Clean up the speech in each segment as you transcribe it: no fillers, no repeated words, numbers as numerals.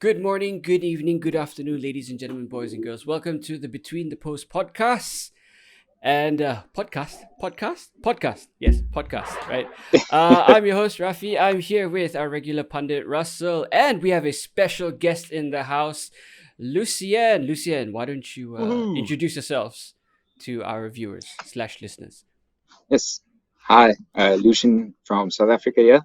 Good morning, good evening, good afternoon, ladies and gentlemen, boys and girls. Welcome to the Between the Post podcast and podcast. Yes, podcast. Right. I'm your host Rafi. I'm here with our regular pundit Russell, and we have a special guest in the house, Lucien. Lucien, why don't you Woohoo! introduce yourselves to our viewers slash listeners? Yes. Hi, Lucian from South Africa here.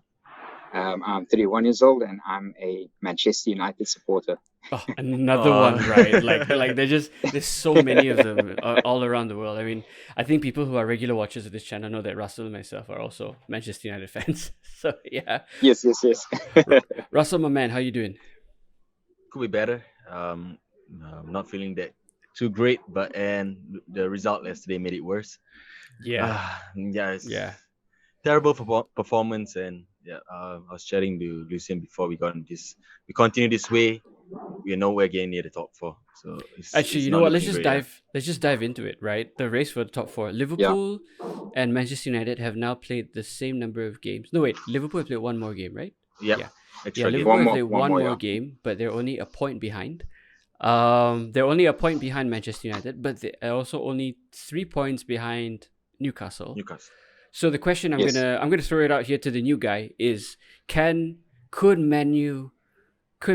I'm 31 years old and I'm a Manchester United supporter. Oh, another one, right? Like Yeah, there's so many of them all around the world. I mean, I think people who are regular watchers of this channel know that Russell and myself are also Manchester United fans. So yeah, yes. Russell, my man, how you doing? Could be better. Not feeling that too great, but and the result yesterday made it worse. Yeah, Yeah, it's yeah. terrible performance, and yeah, I was chatting to Lucien before we got in this. We continue this way, we are nowhere getting near the top four. So Actually, it's you know not what? Let's looking just great. Yeah. dive. Let's just dive into it. Right, the race for the top four. Yeah. Liverpool and Manchester United have now played the same number of games. No, wait. Liverpool have played one more game, right? Yep. Yeah. Yeah, Extra game. Liverpool have played One one more, more yeah. game, but they're only a point behind. They're only a point behind Manchester United, but they're also only 3 points behind Newcastle. Newcastle. So the question I'm Yes. gonna throw it out here to the new guy is: could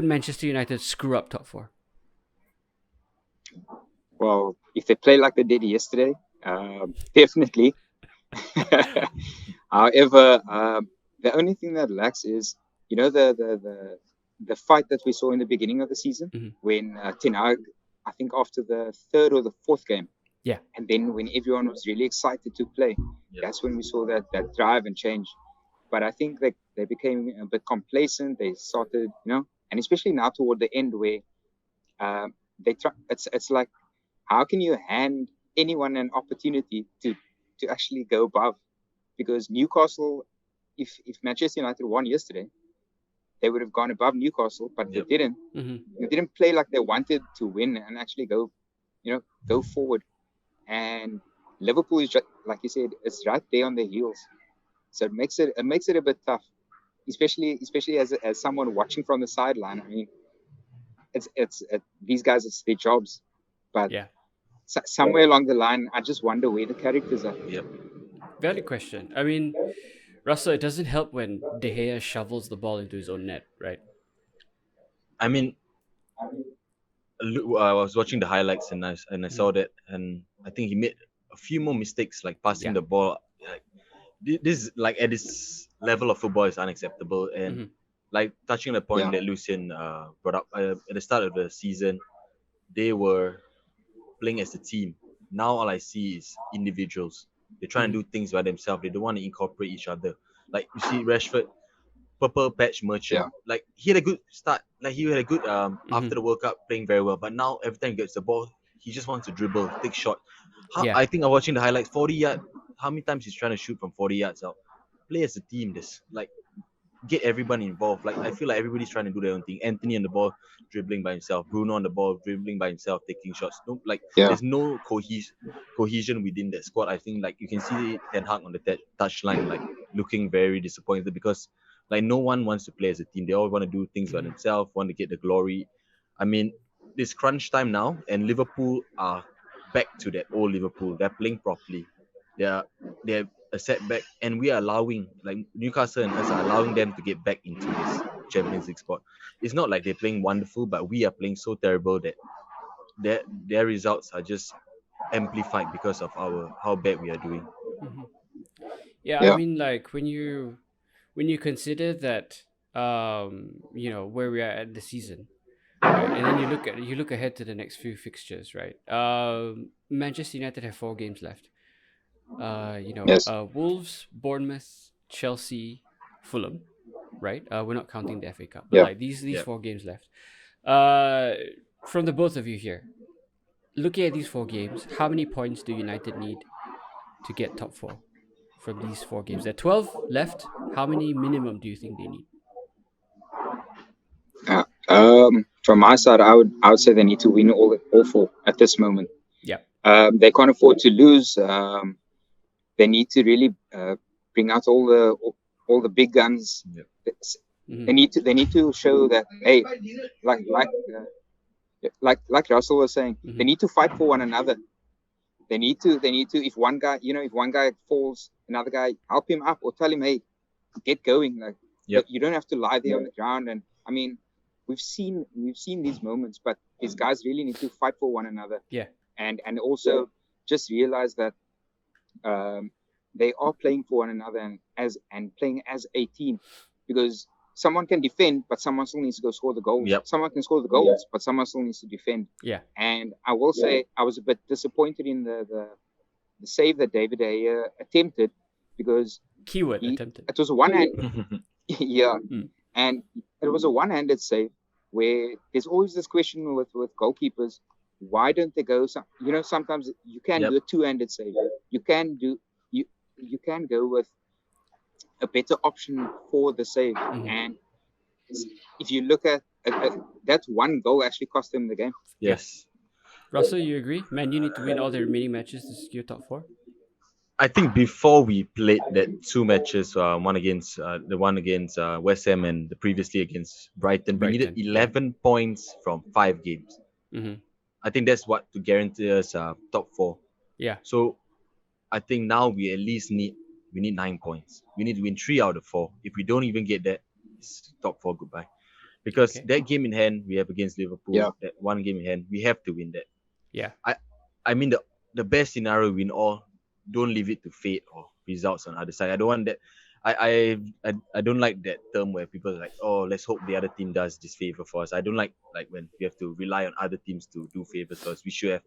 Manchester United screw up top four? Well, if they play like they did yesterday, definitely. However, the only thing that lacks is, the fight that we saw in the beginning of the season Mhm. when Ten Hag, I think after the third or the fourth game, Yeah. and then when everyone was really excited to play, Yep. that's when we saw that drive and change. But I think they became a bit complacent. They started, and especially now toward the end where they try. It's like, how can you hand anyone an opportunity to actually go above? Because Newcastle, if Manchester United won yesterday, they would have gone above Newcastle, but Yep. they didn't. Mm-hmm. They didn't play like they wanted to win and actually go forward. And Liverpool is just, like you said, it's right there on their heels. So it makes it a bit tough, especially as someone watching from the sideline. I mean, these guys, it's their jobs, but Yeah. somewhere along the line, I just wonder where the characters are. Yep. Valid question. I mean, Russell, it doesn't help when De Gea shovels the ball into his own net, right? I mean, I was watching the highlights and I saw that, and I think he made a few more mistakes, like passing Yeah. the ball. Like, this, like at this level of football, is unacceptable. And Mhm. like touching the point Yeah. that Lucien brought up at the start of the season, they were playing as a team. Now all I see is individuals. They try and do things by themselves. They don't want to incorporate each other. Like you see Rashford, purple patch merchant. Yeah. Like he had a good start. Like he had a good after Mhm. the World Cup, playing very well. But now every time he gets the ball, he just wants to dribble, take shot. Yeah. I think I'm watching the highlights. 40 yard. How many times he's trying to shoot from 40 yards out? Play as a team. This like get everyone involved. Like I feel like everybody's trying to do their own thing. Anthony on the ball dribbling by himself. Bruno on the ball dribbling by himself, taking shots. No, like Yeah. there's no cohesion within that squad. I think like you can see Ten Hag on the touchline, like looking very disappointed because like no one wants to play as a team. They all want to do things by themselves, want to get the glory. I mean, this crunch time now, and Liverpool are back to that old Liverpool. They're playing properly. They're a setback, and we are allowing, like Newcastle and us are allowing them to get back into this Champions League spot. It's not like they're playing wonderful, but we are playing so terrible that their results are just amplified because of how bad we are doing. Mhm. Yeah, I Yeah. mean, like when you consider that, where we are at the season, right? And then you look ahead to the next few fixtures, right? Manchester United have 4 games left. Yes. Wolves, Bournemouth, Chelsea, Fulham, right? We're not counting the FA Cup, but Yeah. like these Yeah. 4 games left. Uh, from the both of you here, looking at these 4 games, how many points do United need to get top four from these 4 games? There are 12 left. How many minimum do you think they need? From my side, I would say they need to win all four at this moment. Yeah. They can't afford to lose. They need to really bring out all the big guns. Yep. Mhm. They need to show that, hey, like like like Russell was saying, they Mhm. need to fight for one another. They need to if one guy, if one guy falls, another guy help him up or tell him, hey, get going. Like Yep. you don't have to lie there on the ground. And I mean, we've seen these moments, but these guys really need to fight for one another. Yeah. And also just realize that they are playing for one another and playing as a team, because someone can defend, but someone still needs to go score the goals. Yep. Someone can score the goals, but someone still needs to defend. Yeah. And I will say I was a bit disappointed in the save that David De Gea attempted, because Keyword attempted. it was a one-hand, yeah, Mm. and it was a one-handed save where there's always this question with goalkeepers: why don't they go? Sometimes you can Yep. do a two-handed save. You can do you can go with a better option for the save. Mhm. And if you look at that one goal, actually cost them the game. Yes. Russell, you agree? Man, you need to win all the remaining matches to secure top 4. I think before we played that two matches, one against the one against West Ham and the previously against Brighton, we needed Brighton, 11 points from 5 games. Mhm. I think that's what to guarantee us top 4. Yeah. So I think now we at least need 9 points. We need to win 3 out of 4. If we don't even get that, it's top 4 goodbye. Because Okay. that game in hand we have against Liverpool, Yeah. that one game in hand, we have to win that. Yeah. I mean the best scenario win all. Don't leave it to fate or results on the other side. I don't want that. I don't like that term where people are like, oh, let's hope the other team does this favor for us. I don't like when we have to rely on other teams to do favors for us. We should have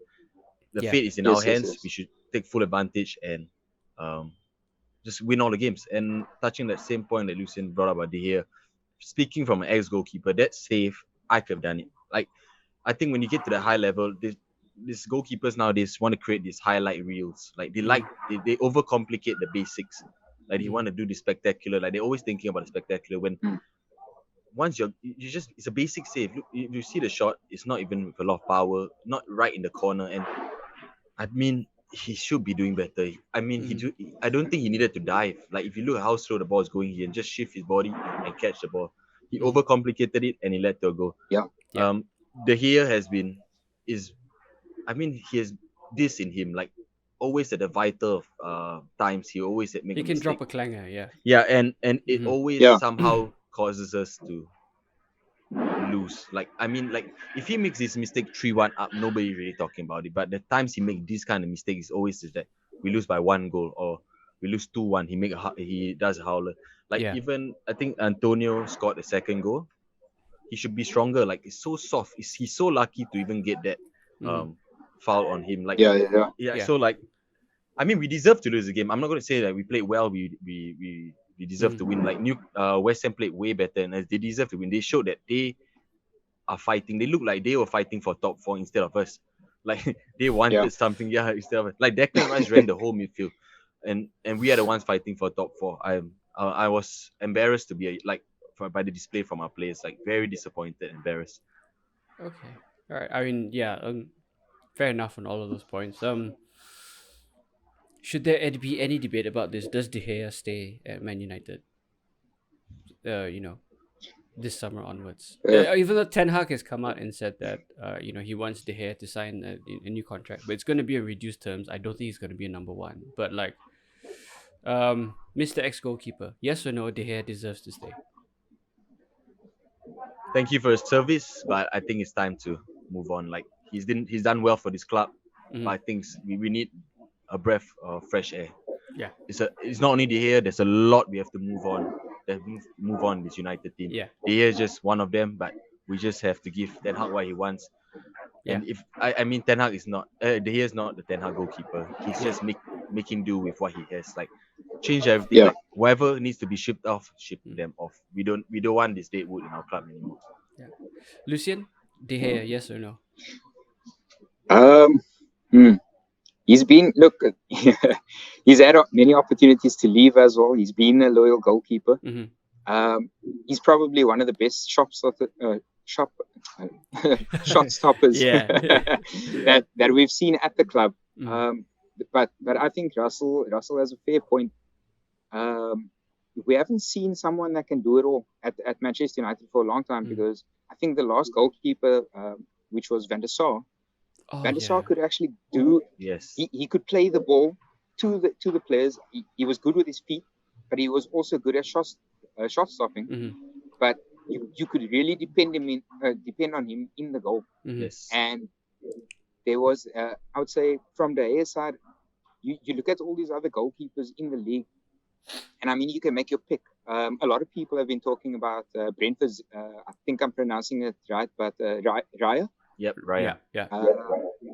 the Yeah. fate is in our Yes, yes, hands. yes. We should take full advantage and just win all the games. And touching that same point that Lucien brought up about De Gea, speaking from an ex-goalkeeper, that save I could have done it. Like I think when you get to the high level, these goalkeepers nowadays want to create these highlight reels. Like they overcomplicate the basics. Like they want to do the spectacular. Like they're always thinking about the spectacular. When once you just it's a basic save. Look, if you see the shot, it's not even with a lot of power, not right in the corner. And I mean, he should be doing better. I mean, I don't think he needed to dive. Like if you look at how slow the ball is going, he can just shift his body and catch the ball. He overcomplicated it and he led to a goal. Yeah. Yeah. De Gea he has this in him, like always at the vital times, he always make He a can mistake. drop a clanger, yeah. Yeah, and it always Yeah. somehow causes us to lose. Like I mean, like if he makes this mistake 3-1 up, nobody really talking about it. But the times he make this kind of mistakes, always is that we lose by 1 goal or we lose 2-1. He does a howler. Like Yeah. even I think Antonio scored the second goal. He should be stronger. Like it's so soft. He's so lucky to even get that foul on him. Like Yeah. so like I mean we deserve to lose the game. I'm not gonna say that we played well, we deserve to win. Like West Ham played way better and they deserve to win. They showed that they are fighting. They look like they were fighting for top 4 instead of us. Like they wanted something, instead of like Declan Rice ran the whole midfield, and we are the ones fighting for top 4. I was embarrassed to be by the display from our players. Like very disappointed, embarrassed. Okay. All right. I mean, yeah. Fair enough on all of those points. Should there be any debate about this? Does De Gea stay at Man United? This summer onwards. Even though Ten Hag has come out and said that he wants De Gea to sign a new contract, but it's going to be on reduced terms. I don't think he's going to be a number one. But like, Mr. Ex goalkeeper, yes or no? De Gea deserves to stay. Thank you for his service, but I think it's time to move on. Like he's done well for this club, but I think we need a breath of fresh air. Yeah, it's not only De Gea. There's a lot we have to move on. Move on this United team. Yeah, De Gea is just one of them, but we just have to give Ten Hag what he wants. And if I mean Ten Hag is not De Gea is not the Ten Hag goalkeeper. He's just making do with what he has. Like change everything. Like whoever needs to be shipped off, ship them off. We don't want this Deadwood in our club anymore. Yeah, Lucien, De Gea, yes or no? He's been he's had many opportunities to leave as well. He's been a loyal goalkeeper. He's probably one of the best shot stoppers that we've seen at the club. But I think Russell has a fair point. we haven't seen someone that can do it all at Manchester United for a long time, because I think the last goalkeeper, which was Van der Sar, Van der Sar could actually do. Yes. He could play the ball to the players. He was good with his feet, but he was also good at shot stopping. But you could really depend on him in the goal. Yes. And there was, I would say, from the air side, you look at all these other goalkeepers in the league, and I mean, you can make your pick. A lot of people have been talking about Brentford's. I think I'm pronouncing it right, but Raya. Yep, Raya. Yeah.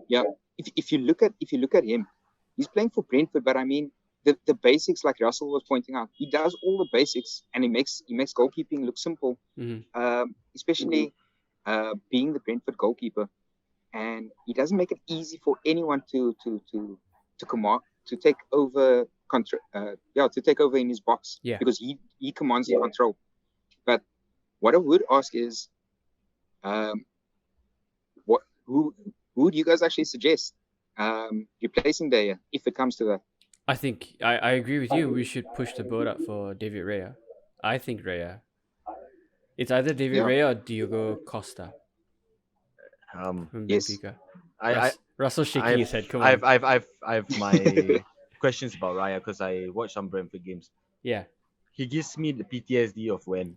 Yeah. If you look at him, he's playing for Brentford, but I mean, the basics, like Russell was pointing out, he does all the basics, and he makes goalkeeping look simple. Especially being the Brentford goalkeeper, and he doesn't make it easy for anyone to command, to take over to take over in his box, because he commands the control. But what I would ask is, who do you guys actually suggest replacing Daya if it comes to that? I think I agree with you. We should push the boat up for David Raya. I think Raya. It's either David Raya or Diogo Costa. From Yes. Benfica. Russell shaking his head. Come on. I've my questions about Raya, because I watched some Brentford games. Yeah. He gives me the PTSD of when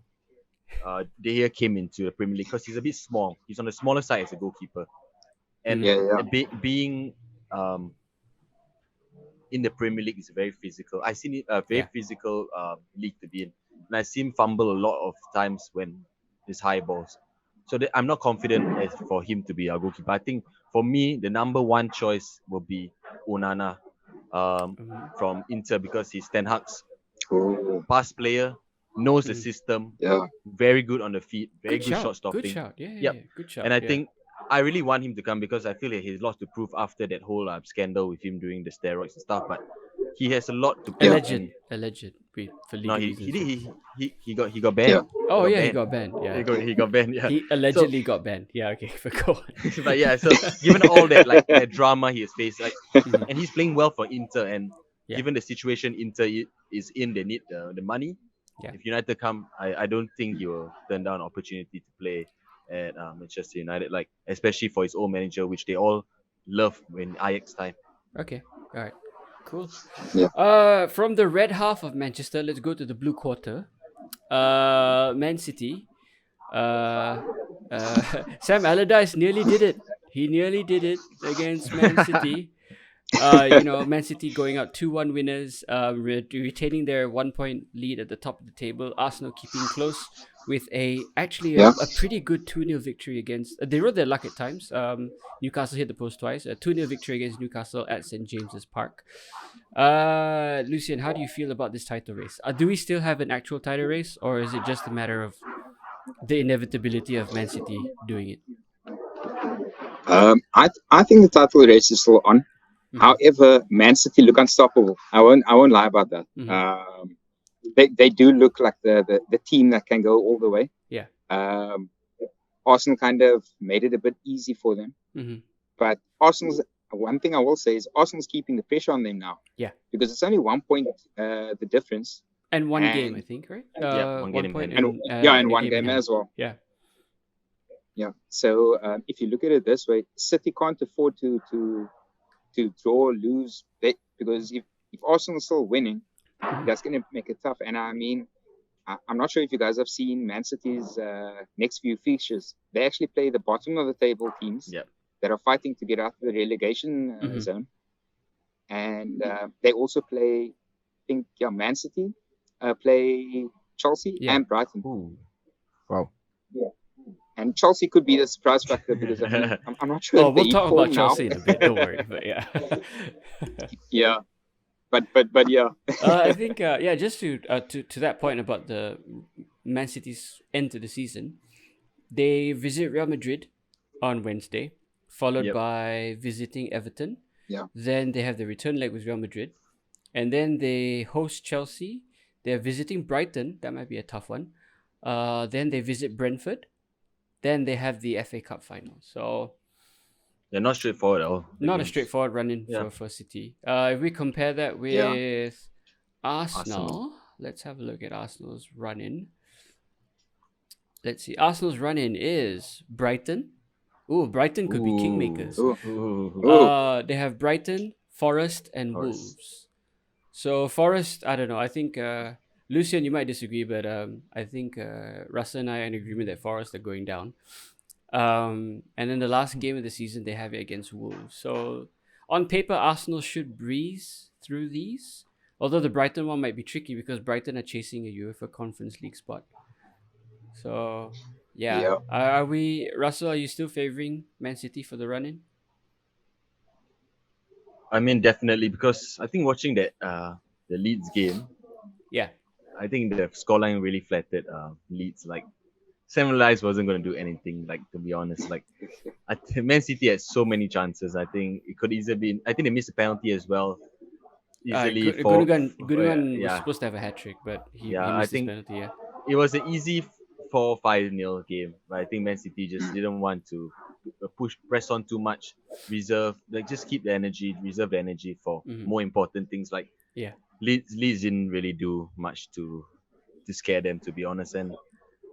De Gea came into the Premier League, because he's a bit small. He's on the smaller side as a goalkeeper, and being in the Premier League is very physical. I've seen it a very physical league to be in, and I see him fumble a lot of times when there's high balls. So I'm not confident as for him to be our goalkeeper. I think for me, the number one choice will be Onana from Inter, because he's Ten Hag's past player, knows the system, very good on the feet, very good shot stopping. Good shout. Yeah, good shout. And I think I really want him to come, because I feel like he's lots to prove after that whole scandal with him doing the steroids and stuff. But he has a lot to prove. Alleged. For no, legal he reasons. got banned. Yeah. Oh yeah, he got banned. Yeah, he got banned. Yeah, he allegedly got banned. Yeah, okay, go on. But yeah, so given all that that drama he has faced, and he's playing well for Inter, and given the situation Inter is in, they need the money. Yeah. If United come, I don't think he will turn down an opportunity to play at Manchester United, especially for his old manager, which they all love when Ajax time. Okay, all right, cool. Yeah. From the red half of Manchester, let's go to the blue quarter. Man City. Sam Allardyce nearly did it. He nearly did it against Man City. Man City going out 2-1 winners, retaining their 1-point lead at the top of the table. Arsenal keeping close with a pretty good 2-0 victory against. They rode their luck at times. Newcastle hit the post twice. A 2-0 victory against Newcastle at St James's Park. Lucian, how do you feel about this title race? Do we still have an actual title race, or is it just a matter of the inevitability of Man City doing it? I think the title race is still on. However, Man City look unstoppable. I won't lie about that. They do look like the team that can go all the way. Yeah. Arsenal kind of made it a bit easy for them. But one thing I will say is Arsenal's keeping the pressure on them now. Yeah. Because it's only 1 point the difference. And one game, I think, right? One game point. And one game as well. Yeah. Yeah. So if you look at it this way, City can't afford to draw or lose, because if Arsenal is still winning, that's going to make it tough. And I mean, I'm not sure if you guys have seen Man City's next few fixtures. They actually play the bottom of the table teams that are fighting to get out of the relegation zone. And they also play, I think, Man City play Chelsea and Brighton. Ooh. Wow. Yeah. And Chelsea could be the surprise factor, because I'm not sure. We'll talk about Chelsea in a bit. Don't worry, but yeah. Yeah, but yeah. I think just to that point about the Man City's end to the season, they visit Real Madrid on Wednesday, followed by visiting Everton. Yeah. Then they have the return leg with Real Madrid, and then they host Chelsea. They're visiting Brighton. That might be a tough one. Then they visit Brentford. Then they have the FA Cup final. So they're not straightforward at all. Not a straightforward run-in for City. If we compare that with Arsenal, let's have a look at Arsenal's run-in. Let's see. Arsenal's run-in is Brighton. Ooh, Brighton could be kingmakers. Ooh. Ooh. Ooh. They have Brighton, Forest, and Forest. Wolves. So Forest, I don't know. I think Lucian, you might disagree, but I think Russell and I are in agreement that Forest are going down. And then the last game of the season, they have it against Wolves. So on paper, Arsenal should breeze through these. Although the Brighton one might be tricky because Brighton are chasing a UEFA Conference League spot. So yeah, Yeah. are we, Russell? Are you still favoring Man City for the run-in? I mean, definitely, because I think watching that the Leeds game, Yeah. I think the scoreline really flattered Leeds. Like, Sam Lies wasn't going to do anything. Like, to be honest, like Man City had so many chances. I think it could easily be. I think they missed a penalty as well. Easily for Gundogan was yeah, supposed to have a hat trick, but he yeah. I missed his think penalty. Yeah. it was an easy 4-5-0 game, but I think Man City just didn't want to press on too much, just keep the energy, reserve the energy for Mhm. more important things. Like Yeah. Leeds didn't really do much to scare them, to be honest. And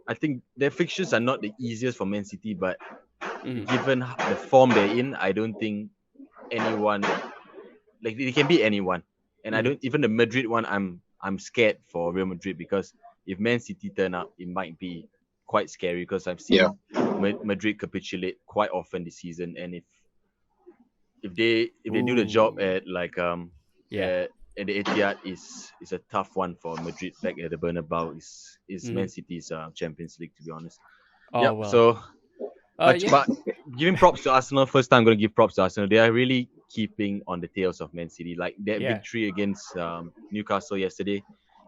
I think their fixtures are not the easiest for Man City, but Mhm. given the form they're in, I don't think anyone, like, they can beat anyone. And I Mhm. don't, even the Madrid one, I'm scared for Real Madrid, because if Man City turn up, it might be quite scary, because I've Yeah. seen Madrid capitulate quite often this season. And if they do the job Ooh. at like Yeah. at the Etihad, is a tough one for Madrid. Back at the Bernabeu is Man Mhm. City's Champions League, to be honest. Oh Yep. well. So, but Yeah. but giving props to Arsenal. First time I'm going to give props to Arsenal. They are really keeping on the tails of Man City. Like that Yeah. victory against Newcastle yesterday,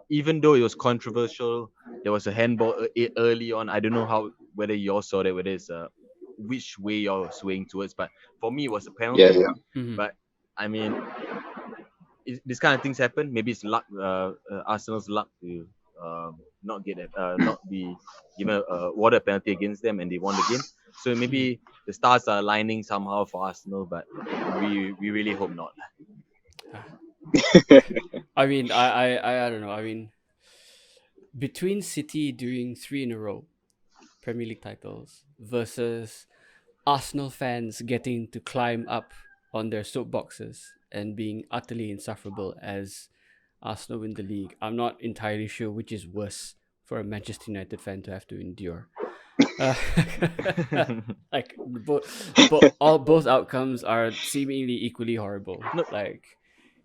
even though it was controversial, there was a handball early on. I don't know whether you all saw that, whether it's which way you're swaying towards, but for me it was a Yeah. penalty. Yeah. Mhm. But I mean, this kind of things happen. Maybe it's luck, Arsenal's luck to not be given a water penalty against them, and they won the game. So maybe the stars are aligning somehow for Arsenal, but we really hope not. I mean, I don't know. I mean, between City doing 3 in a row Premier League titles versus Arsenal fans getting to climb up on their soapboxes and being utterly insufferable as Arsenal win the league, I'm not entirely sure which is worse for a Manchester United fan to have to endure. Uh, like both outcomes are seemingly equally horrible. No, Like,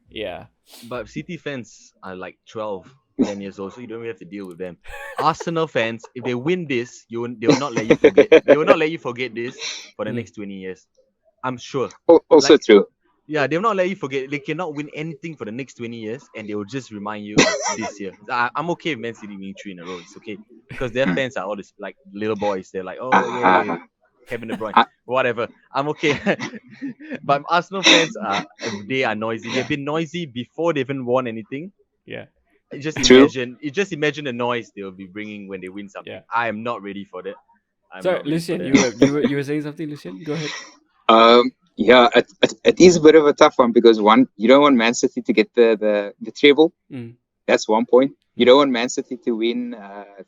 yeah. but City fans are like 12, 10 years old, so you don't really have to deal with them. Arsenal fans, if they win this, they will not let you forget. They will not let you forget this for the Mm. next 20 years. I'm sure. Also Like, true. yeah, they will not let you forget. They cannot win anything for the next 20 years, and they will just remind you of this year. I'm okay with Man City winning 3 in a row. It's okay, because their fans are all this like little boys. They're like, oh yeah, Uh, Kevin De Bruyne, uh, whatever. I'm okay. But Arsenal fans they are noisy. Yeah. They've been noisy before they even won anything. Yeah. True. You just imagine the noise they'll be bringing when they win something. Yeah. I am not ready for that. I'm Sorry, not ready for Lucian, that. you were saying something, Lucian? Go ahead. Yeah, it is a bit of a tough one because one, you don't want Man City to get the treble. Mm. That's one point. You don't want Man City to win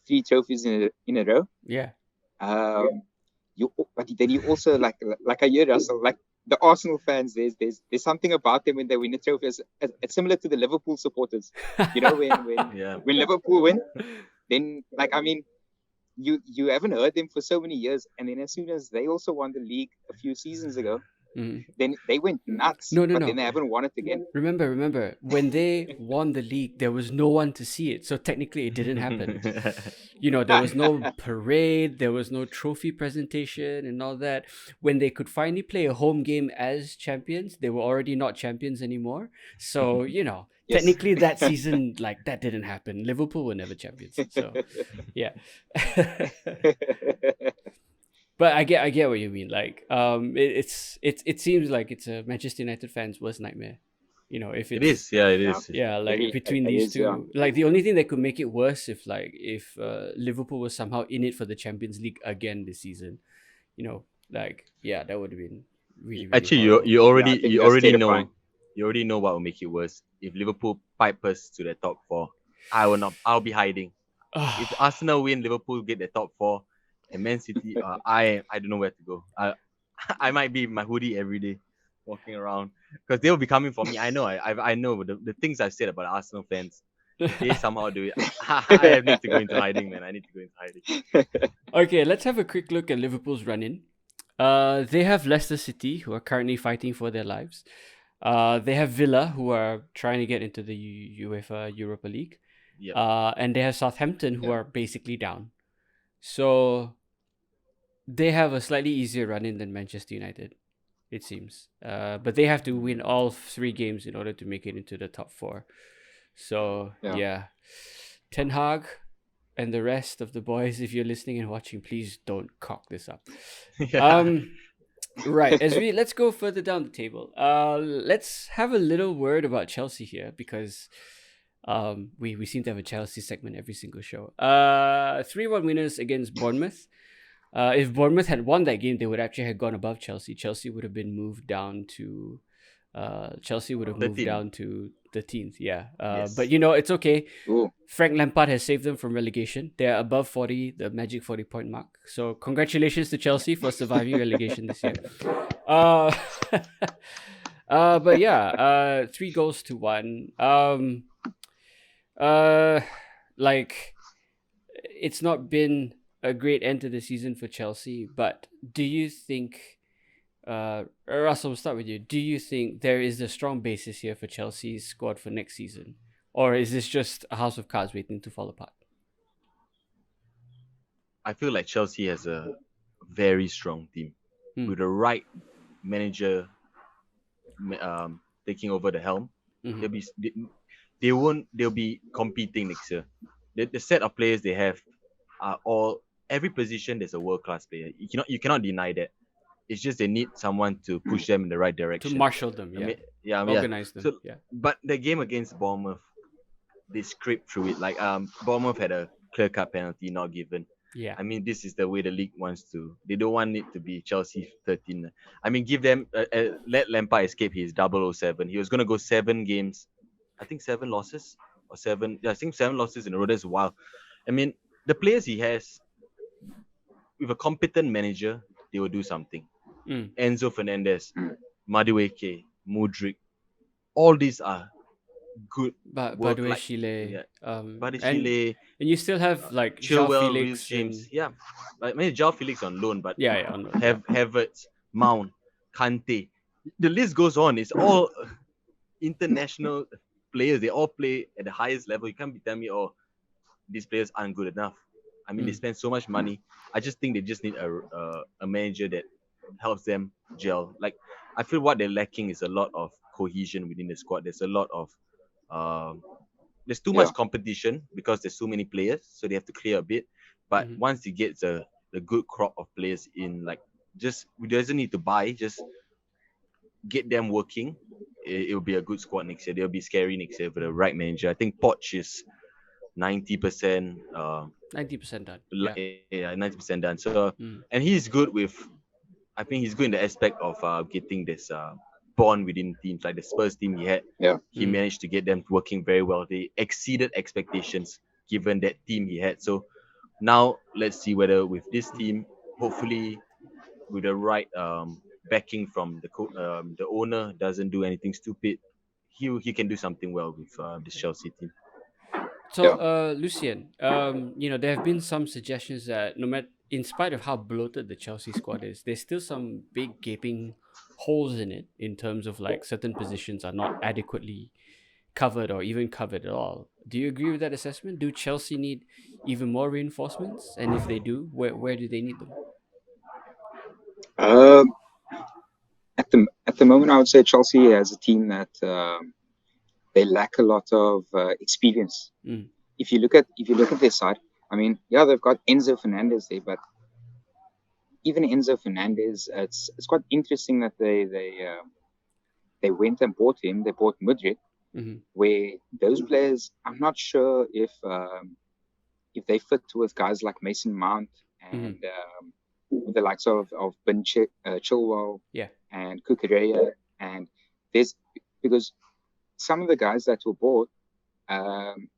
3 trophies in a row. Yeah. But then you also like I hear Russell, like the Arsenal fans. There's something about them when they win a trophy. It's similar to the Liverpool supporters. You know, Yeah. when Liverpool win, then like I mean, you haven't heard them for so many years, and then as soon as they also won the league a few seasons ago, then they went nuts. No. But then they haven't won it again. Remember, when they won the league, there was no one to see it. So technically, it didn't happen. You know, there was no parade, there was no trophy presentation and all that. When they could finally play a home game as champions, they were already not champions anymore. So, you know, Yes. technically that season, like, that didn't happen. Liverpool were never champions. So, yeah. But I get what you mean. Like, it seems like it's a Manchester United fan's worst nightmare. You know, if It it's is. Yeah, it is. yeah, like between It these is, two, yeah. like the only thing that could make it worse if Liverpool was somehow in it for the Champions League again this season, you know, like yeah, that would have been really Actually, horrible. you already Yeah, I think you that's already terrifying. know what will make it worse if Liverpool pipe us to the top 4. I will not. I'll be hiding. If Arsenal win, Liverpool get the top four, and Man City, I don't know where to go. I might be in my hoodie every day, walking around because they'll be coming for me. I know. I know the things I've said about Arsenal fans. If they somehow do it, I need to go into hiding, man. I need to go into hiding. Okay, let's have a quick look at Liverpool's run-in. They have Leicester City, who are currently fighting for their lives. They have Villa, who are trying to get into the UEFA Europa League. Yep. And they have Southampton, who are basically down. So they have a slightly easier run-in than Manchester United, it seems. But they have to win all 3 games in order to make it into the top 4. So yeah. Ten Hag and the rest of the boys, if you're listening and watching, please don't cock this up. Right, let's go further down the table. Let's have a little word about Chelsea here, because we seem to have a Chelsea segment every single show. 3-1 winners against Bournemouth. If Bournemouth had won that game, they would actually have gone above Chelsea. Chelsea would have been moved down to 13th. Yeah. Yes. But it's okay. Ooh. Frank Lampard has saved them from relegation. They're above 40, the magic 40-point mark. So congratulations to Chelsea for surviving relegation this year. But yeah, 3 goals to 1. Like, it's not been a great end to the season for Chelsea, but do you think, Russell, we'll start with you. Do you think there is a strong basis here for Chelsea's squad for next season? Or is this just a house of cards waiting to fall apart? I feel like Chelsea has a very strong team with the right manager taking over the helm. They'll be competing next year. The set of players they have are all, every position there's a world-class player. You cannot deny that. It's just they need someone to push them in the right direction. To marshal them, organize them. So, but the game against Bournemouth, they scraped through it. Like Bournemouth had a clear-cut penalty not given. Yeah. I mean, this is the way the league wants to. They don't want it to be Chelsea 13. I mean, give them let Lampard escape his 007. He was gonna go 7 games. I think 7 losses or 7. Yeah, I think 7 losses in a row. That's wild. I mean, the players he has, with a competent manager, they will do something. Enzo Fernandez, Madueke, Mudryk, all these are good. Baduashile, Baduashile, and you still have like Chilwell, Felix, Reece James. Yeah, I mean, João Felix on loan, but on loan. Havertz, Mount, Kante. The list goes on. It's all international players. They all play at the highest level. You can't be telling me, oh, these players aren't good enough. I mean, they spend so much money. I just think they just need a manager that helps them gel. Like, I feel what they're lacking is a lot of cohesion within the squad. There's a lot of there's too much competition because there's so many players, so they have to clear a bit. But once you get the good crop of players in, like, just we doesn't need to buy, just get them working. It will be a good squad next year. They'll be scary next year for the right manager. I think Poch is 90%. 90% done. Yeah, 90% done. So, and he's good with. I think he's good in the aspect of getting this bond within teams. Like the Spurs team he had, he managed to get them working very well. They exceeded expectations given that team he had. So now let's see whether with this team, hopefully with the right backing from the owner, doesn't do anything stupid, he can do something well with this Chelsea team. So, Lucien, there have been some suggestions that in spite of how bloated the Chelsea squad is, there's still some big gaping holes in it in terms of like certain positions are not adequately covered or even covered at all. Do you agree with that assessment? Do Chelsea need even more reinforcements? And if they do, where do they need them? At the moment, I would say Chelsea has a team that they lack a lot of experience. If you look at their side, I mean, they've got Enzo Fernandez there, but even Enzo Fernandez, it's quite interesting that they went and bought him. They bought Mudryk, where those players, I'm not sure if they fit with guys like Mason Mount and the likes of Ben Chilwell and Kukureya, and because some of the guys that were bought,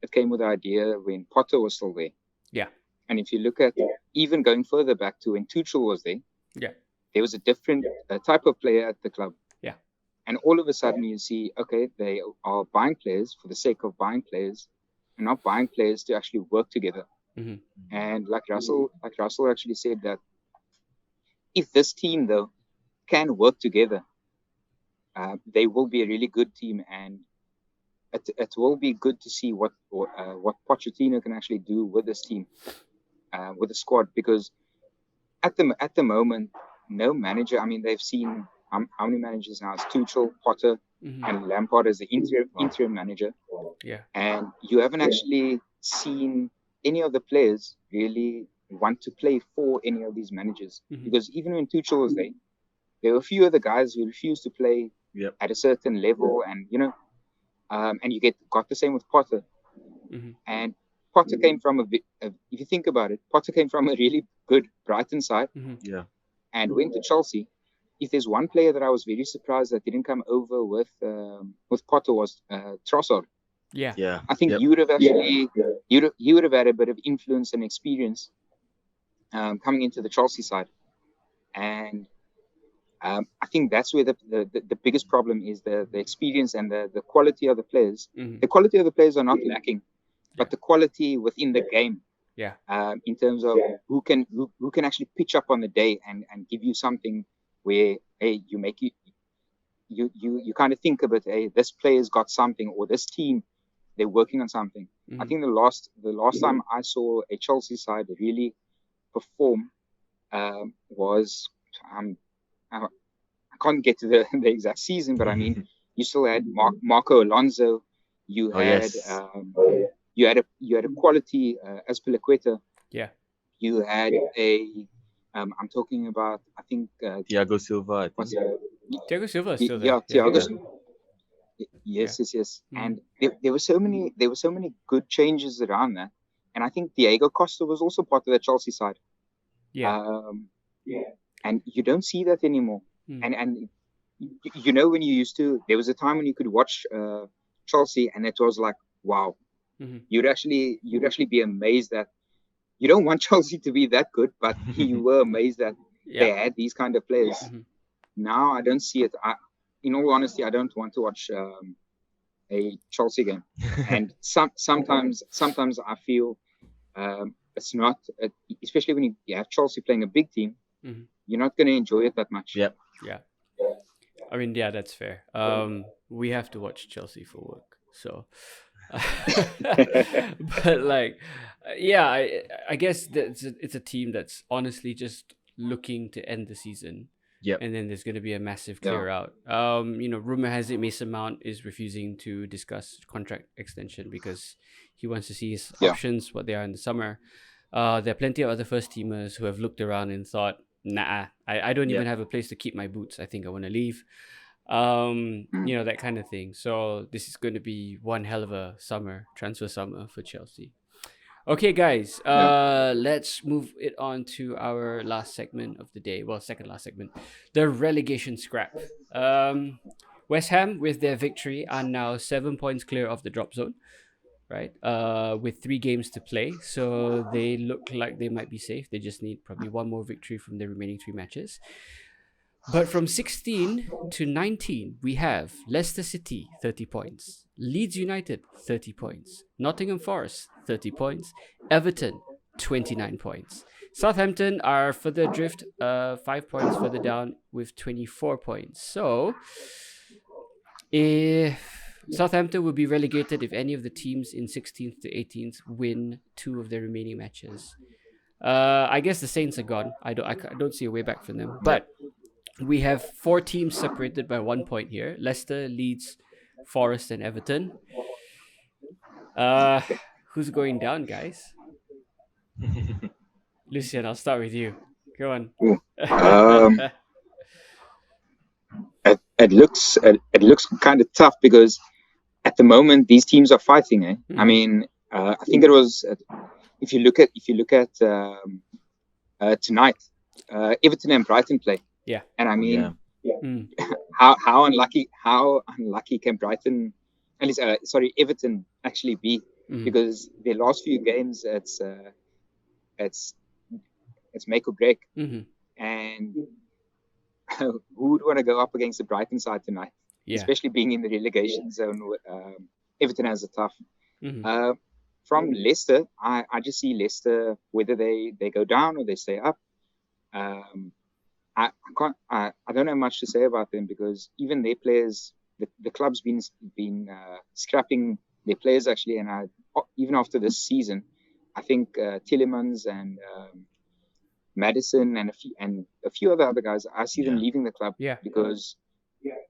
it came with the idea when Potter was still there. Yeah. And if you look at even going further back to when Tuchel was there, Yeah. there was a different type of player at the club. Yeah. And all of a sudden you see, okay, they are buying players for the sake of buying players and not buying players to actually work together. Mm-hmm. And like Russell actually said that if this team though can work together, they will be a really good team, and it will be good to see what Pochettino can actually do with this team, with the squad, because at the moment, no manager. I mean, they've seen how many managers now? It's Tuchel, Potter, and Lampard as the interim manager. Yeah. And you haven't actually seen any of the players really want to play for any of these managers, because even when Tuchel was there were a few of the guys who refused to play at a certain level, and and you got the same with Potter. And Potter came from if you think about it, Potter came from a really good Brighton side, and went to Chelsea. If there's one player that I was very surprised that didn't come over with Potter was Trossard. Yeah. I think you would have actually you would have had a bit of influence and experience coming into the Chelsea side, and I think that's where the biggest problem is, the experience and the quality of the players. The quality of the players are not lacking, but the quality within the game. Yeah. In terms of who can actually pitch up on the day and give you something where, hey, you kind of think of it, hey, this player's got something, or this team, they're working on something. I think the last time I saw a Chelsea side really perform was I can't get to the exact season, but I mean, you still had Marco Alonso, you had you had a quality Azpilicueta. Yeah. You had I'm talking about, I think Thiago Silva. Thiago Silva is still there. Yeah, Thiago. Yes. And there were so many good changes around that, and I think Diego Costa was also part of the Chelsea side. Yeah. And you don't see that anymore. And when you used to, there was a time when you could watch Chelsea, and it was like, wow. You'd actually be amazed that you don't want Chelsea to be that good, but you were amazed that they had these kind of players. Now I don't see it. In all honesty, I don't want to watch a Chelsea game. And sometimes I feel it's not, especially when you have Chelsea playing a big team, you're not going to enjoy it that much. Yeah. I mean, yeah, that's fair. We have to watch Chelsea for work, so. But like, I guess it's a team that's honestly just looking to end the season. And then there's going to be a massive clear out. Rumor has it Mason Mount is refusing to discuss contract extension because he wants to see his options, what they are in the summer. There are plenty of other first teamers who have looked around and thought, nah, I don't even have a place to keep my boots. I think I want to leave. That kind of thing. So this is going to be one hell of a transfer summer for Chelsea. Okay, guys, let's move it on to our last segment of the day. Well, second last segment, the relegation scrap. West Ham, with their victory, are now 7 points clear of the drop zone, right? With 3 games to play. So they look like they might be safe. They just need probably one more victory from the remaining 3 matches. But from 16 to 19, we have Leicester City, 30 points. Leeds United, 30 points. Nottingham Forest, 30 points. Everton, 29 points. Southampton are further adrift, 5 points further down with 24 points. So, Southampton will be relegated if any of the teams in 16th to 18th win 2 of their remaining matches. I guess the Saints are gone. I don't see a way back from them. But we have 4 teams separated by 1 point here: Leicester, Leeds, Forest, and Everton. Who's going down, guys? Lucian, I'll start with you. Go on. It looks kind of tough because at the moment these teams are fighting. I mean, I think it was if you look at tonight, Everton and Brighton play. And I mean, how unlucky can Brighton at least sorry, Everton actually be, because their last few games it's make or break, and who would want to go up against the Brighton side tonight, especially being in the relegation zone? Everton has a tough. From Leicester, I just see Leicester, whether they go down or they stay up. I don't have much to say about them, because even their players, the club's been scrapping their players actually, and even after this season, I think Tillemans and Madison and a few other guys, I see them leaving the club, because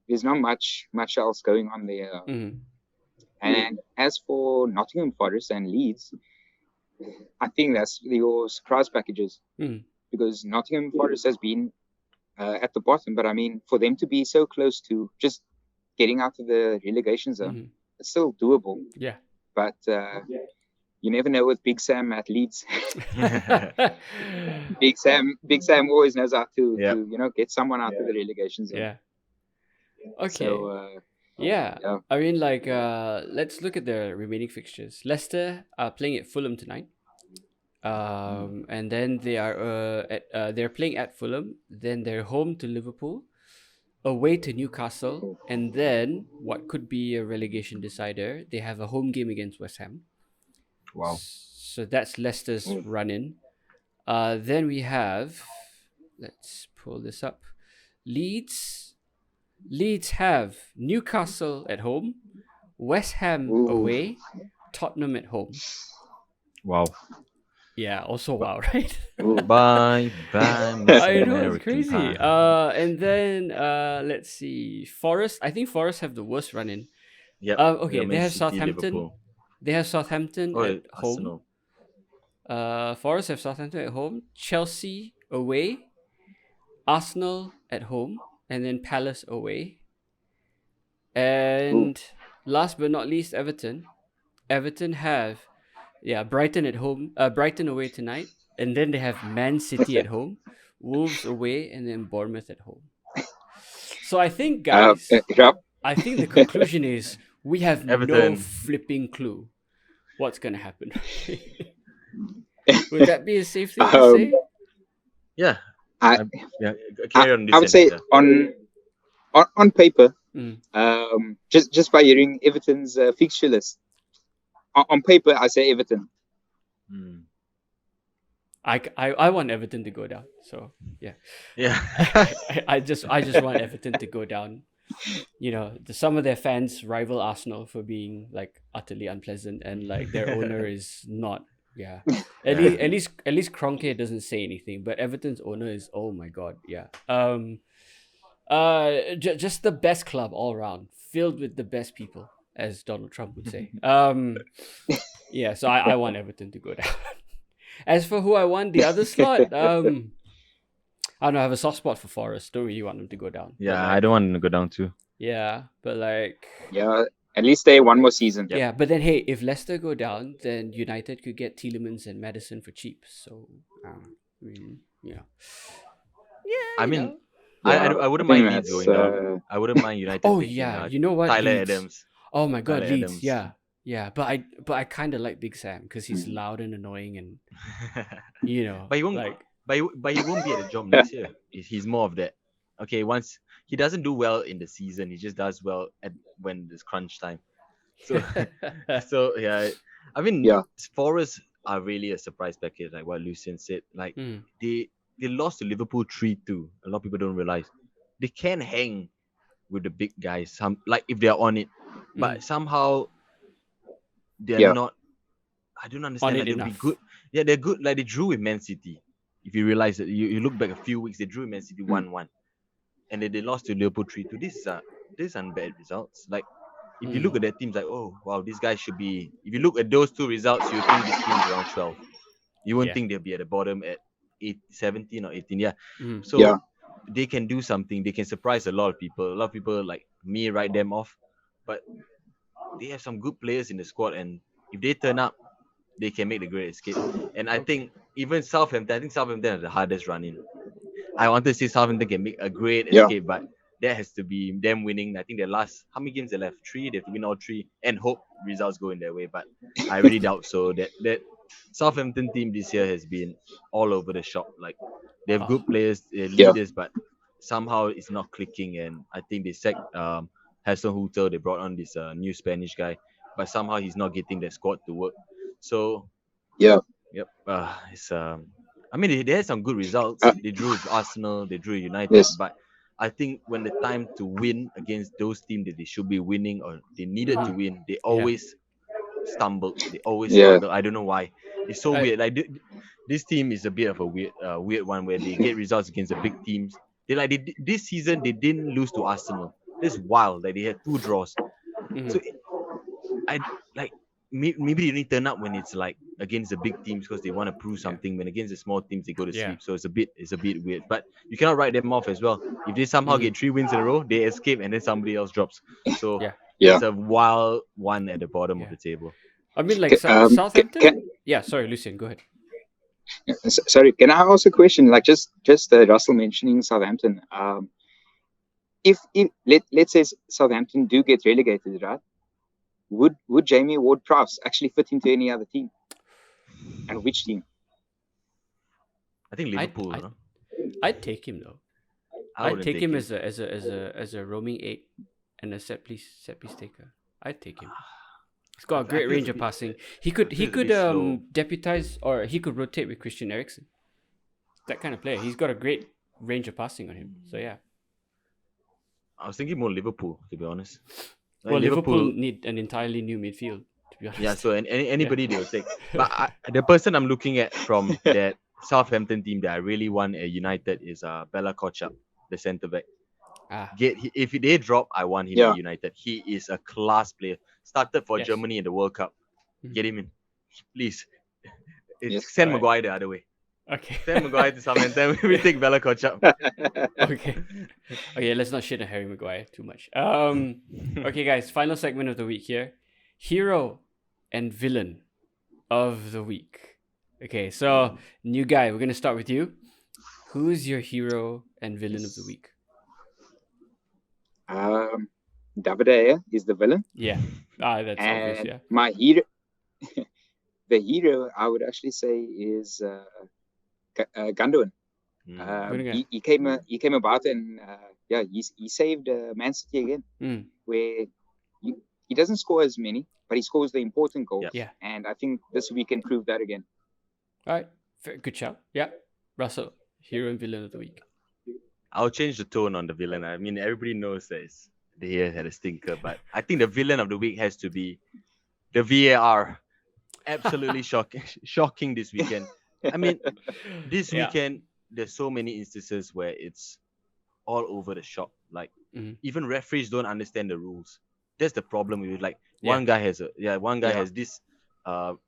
there's not much else going on there. And as for Nottingham Forest and Leeds, I think that's your surprise packages, because Nottingham Forest has been at the bottom, but I mean, for them to be so close to just getting out of the relegation zone, it's still doable. Yeah. But you never know with Big Sam at Leeds. Big Sam always knows how to get someone out of the relegation zone. Yeah. Okay. So, yeah. I mean, like, let's look at the remaining fixtures. Leicester are playing at Fulham tonight. And then they are they're playing at Fulham. Then they're home to Liverpool, away to Newcastle, and then what could be a relegation decider, they have a home game against West Ham. Wow. So that's Leicester's run-in. Then we have, let's pull this up. Leeds have Newcastle at home, West Ham away, Tottenham at home. Wow. Yeah, also wow, right? Bye. I know, it's crazy. And then let's see. Forest. I think Forest have the worst run-in. Yeah. Okay, they have Southampton. Liverpool. They have Southampton at home. Arsenal. Forest have Southampton at home, Chelsea away, Arsenal at home, and then Palace away. And last but not least, Everton. Everton have Brighton at home, Brighton away tonight, and then they have Man City at home, Wolves away, and then Bournemouth at home. So I think, guys, I think the conclusion is we have no flipping clue what's gonna happen. Would that be a safe thing to say? Yeah. Carry on. I would say on paper, just by hearing Everton's fixture list, on paper, I say Everton. I want Everton to go down. So yeah. I just want Everton to go down. You know, some of their fans rival Arsenal for being like utterly unpleasant, and like their owner is not. Yeah. At least Kroenke doesn't say anything, but Everton's owner is, oh my god, yeah. Just the best club all around, filled with the best people, as Donald Trump would say. Yeah, so I want Everton to go down. As for who I want the other slot, I don't know, I have a soft spot for Forest. Don't really want them to go down. Yeah, I don't want them to go down too. Yeah, but like... Yeah, at least stay one more season. Yeah, but then hey, if Leicester go down, then United could get Tielemans and Madison for cheap. So, yeah. I mean... I wouldn't mind Leeds going down. I wouldn't mind United. Oh yeah, you know what? Tyler Leeds. Adams. Oh my god, Tyler Leeds. Adams. Yeah. But I kind of like Big Sam because he's loud and annoying, and you know. But he won't. Like, but he won't be at the job next year. He's more of that. Okay, once he doesn't do well in the season, he just does well when there's crunch time. So yeah, I mean, Forest are really a surprise package, like what Lucien said. Like they lost to Liverpool 3-2. A lot of people don't realize they can hang with the big guys. Like if they're on it, but somehow they're not. I don't understand. Like, they'll be good. Yeah, they're good. Like they drew with Man City. If you realize that you look back a few weeks, they drew with Man City 1-1, and then they lost to Liverpool 3-2. These aren't bad results. Like if you look at that team, like, oh wow, these guys should be. If you look at those two results, you think this team's around 12. You won't think they'll be at the bottom at 17 or 18. Yeah. So they can do something. They can surprise a lot of people. A lot of people like me write them off, but they have some good players in the squad, and if they turn up, they can make the great escape. And I think even Southampton, has the hardest run in. I want to say Southampton can make a great escape, but that has to be them winning. I think their last, how many games they left? 3. They have to win all 3 and hope results go in their way. But I really doubt so. That Southampton team this year has been all over the shop. Like they have good players, leaders, but somehow it's not clicking. And I think they sacked Hassan Hutel. They brought on this new Spanish guy, but somehow he's not getting their squad to work. So Yeah. yep, it's I mean, they had some good results. They drew with Arsenal, they drew United, Yes. but I think when the time to win against those teams that they should be winning or they needed to win, they always stumbled. They always struggle. I don't know why. It's so weird. Like this team is a bit of a weird one where they get results against the big teams. This season they didn't lose to Arsenal. That's wild. Like they had 2 draws. So I like maybe they only turn up when it's like against the big teams because they want to prove something. When against the small teams they go to sleep. So it's a bit weird. But you cannot write them off as well. If they somehow get 3 wins in a row, they escape and then somebody else drops. So it's a wild one at the bottom of the table. I mean, like Southampton. Sorry, Lucian, go ahead. Sorry, can I ask a question? Like just Russell mentioning Southampton. If let's say Southampton do get relegated, right? Would Jamie Ward-Prowse actually fit into any other team? And which team? I think Liverpool. I'd take him though. I'd take him as a roaming 8 and a set piece taker. I'd take him. He's got a great range of passing. He could deputize or he could rotate with Christian Eriksen. That kind of player. He's got a great range of passing on him. So yeah. I was thinking more Liverpool, to be honest. Like well, Liverpool need an entirely new midfield, to be honest. Yeah, so anybody they will take. But the person I'm looking at from that Southampton team that I really want at United is Bella Kotchap, the centre back. If they drop, I want him at United. He is a class player. Started for Germany in the World Cup. Get him in, please. Send Maguire the other way. Okay. Send Maguire to Southampton. We take Bella Kotchap. Okay, let's not shit on Harry Maguire too much. Okay, guys, final segment of the week here. Hero and villain of the week. Okay, so new guy, we're gonna start with you. Who's your hero and villain of the week? David Aya is the villain. Yeah. That's obvious, yeah. My hero, the hero, I would actually say is Gundogan. He came about and he saved Man City again, where he doesn't score as many, but he scores the important goals. Yeah. And I think this weekend proved that again. All right, good shout. Yeah, Russell, hero and villain of the week. I'll change the tone on the villain. I mean, everybody knows that the year had a stinker, but I think the villain of the week has to be the VAR. Absolutely shocking this weekend. I mean, this weekend, there's so many instances where it's all over the shop. Like, even referees don't understand the rules. That's the problem with it. Like, one guy has has this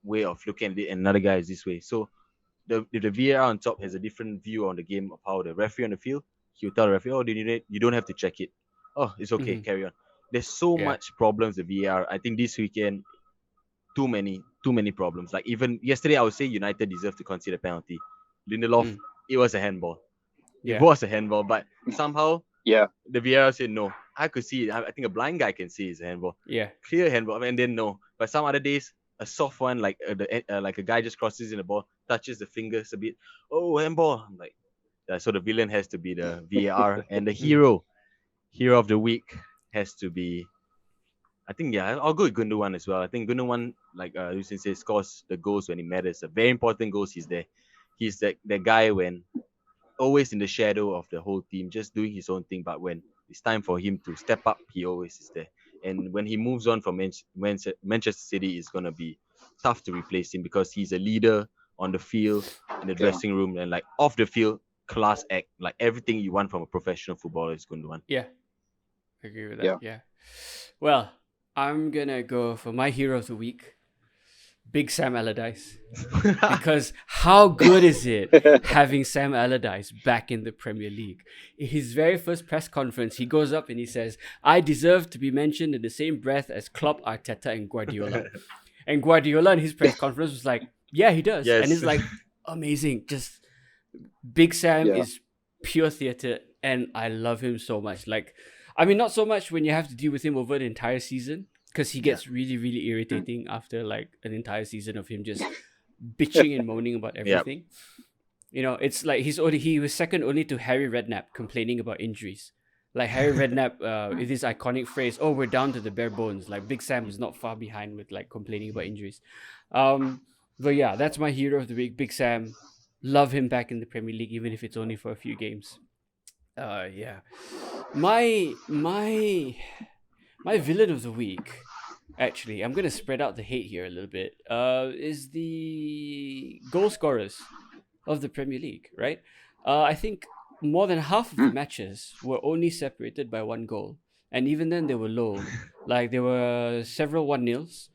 way of looking at it, and another guy has this way. So, if the VAR on top has a different view on the game of how the referee on the field, he'll tell the referee, "Oh, you don't have to check it. Oh, it's okay, carry on." There's so much problems with VAR. I think this weekend, too many problems. Like even yesterday, I would say United deserved to concede a penalty. Lindelof, it was a handball. It was a handball, but somehow the VAR said no. I could see it. I think a blind guy can see it's a handball. Yeah, clear handball, and then no. But some other days, a soft one, like like a guy just crosses in the ball, touches the fingers a bit. Oh, handball! I'm like, so the villain has to be the VAR, and the hero of the week has to be. I think I'll go with Gundogan as well. I think Gundogan, like Lucien says, scores the goals when it matters. The very important goals, he's there. He's that guy when always in the shadow of the whole team, just doing his own thing. But when it's time for him to step up, he always is there. And when he moves on from Manchester City, it's gonna be tough to replace him because he's a leader on the field, in the dressing room, and like off the field, class act. Like everything you want from a professional footballer is Gundogan. Yeah, I agree with that. Yeah. Well, I'm gonna go for my hero of the week, Big Sam Allardyce, because how good is it having Sam Allardyce back in the Premier League? In his very first press conference, he goes up and he says, "I deserve to be mentioned in the same breath as Klopp, Arteta, and Guardiola." And Guardiola in his press conference was like, "Yeah, he does," and it's like amazing. Just Big Sam is pure theatre. and I love him so much. Like, I mean, not so much when you have to deal with him over the entire season, because he Yeah. gets really, really irritating after like an entire season of him just bitching and moaning about Yeah. everything. You know, it's like he was second only to Harry Redknapp complaining about injuries. Like Harry Redknapp, with this iconic phrase, "Oh, we're down to the bare bones." Like Big Sam is not far behind with like complaining about injuries. Um, but yeah, that's my hero of the week, Big Sam. Love him back in the Premier League, even if it's only for a few games. Yeah, my villain of the week. Actually, I'm gonna spread out the hate here a little bit. Is the goal scorers of the Premier League, right? I think more than half of the matches were only separated by one goal, and even then they were low. Like there were several 1-0s.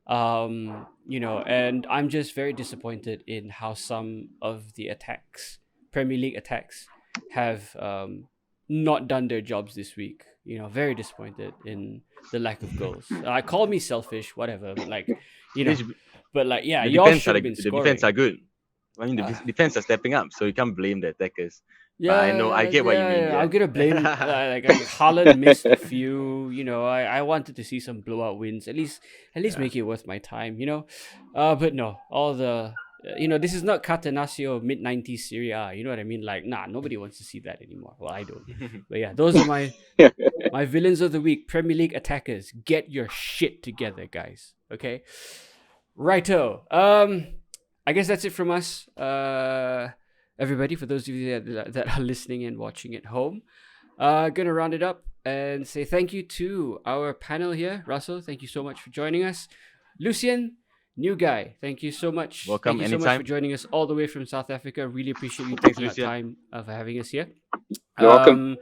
And I'm just very disappointed in how some of the attacks, Premier League attacks, have not done their jobs this week. Very disappointed in the lack of goals. Call me selfish, whatever, but like, you know, This- yeah, the y'all defense should are have been the defense scoring. are good. I mean, the Uh, defense are stepping up, so you can't blame the attackers. But I know, I yeah, get what you yeah, mean. yeah. Yeah. I'm gonna blame Haaland missed a few. I wanted to see some blowout wins. At least Yeah. make it worth my time. But no, all the this is not Catenaccio mid-90s Serie A. You know what I mean? Like, nah, nobody wants to see that anymore. Well, I don't. But yeah, those are my villains of the week. Premier League attackers, get your shit together, guys. Okay, righto. I guess that's it from us. Everybody, for those of you that are listening and watching at home, gonna round it up and say thank you to our panel here. Russell, thank you so much for joining us. Lucien, new guy, thank you so much. Welcome Thank you so much for anytime. joining us all the way from South Africa. Really appreciate you Thanks, taking out Lucia. time for having us here. You're welcome.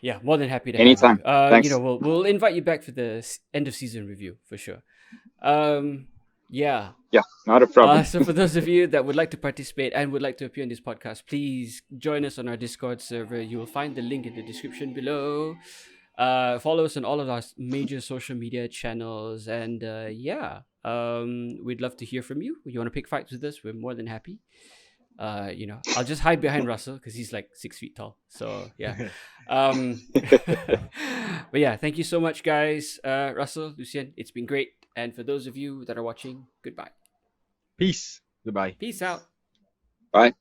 Yeah, more than happy to Anytime. have you. Thanks. We'll invite you back for the end of season review for sure. Yeah. Yeah, not a problem. So for those of you that would like to participate and would like to appear on this podcast, please join us on our Discord server. You will find the link in the description below. Follow us on all of our major social media channels, and we'd love to hear from you. You want to pick fights with us? We're more than happy. I'll just hide behind Russell because he's like 6 feet tall. So yeah. But yeah, thank you so much, guys. Russell, Lucien, it's been great. And for those of you that are watching, goodbye. Peace. Goodbye. Peace out. Bye.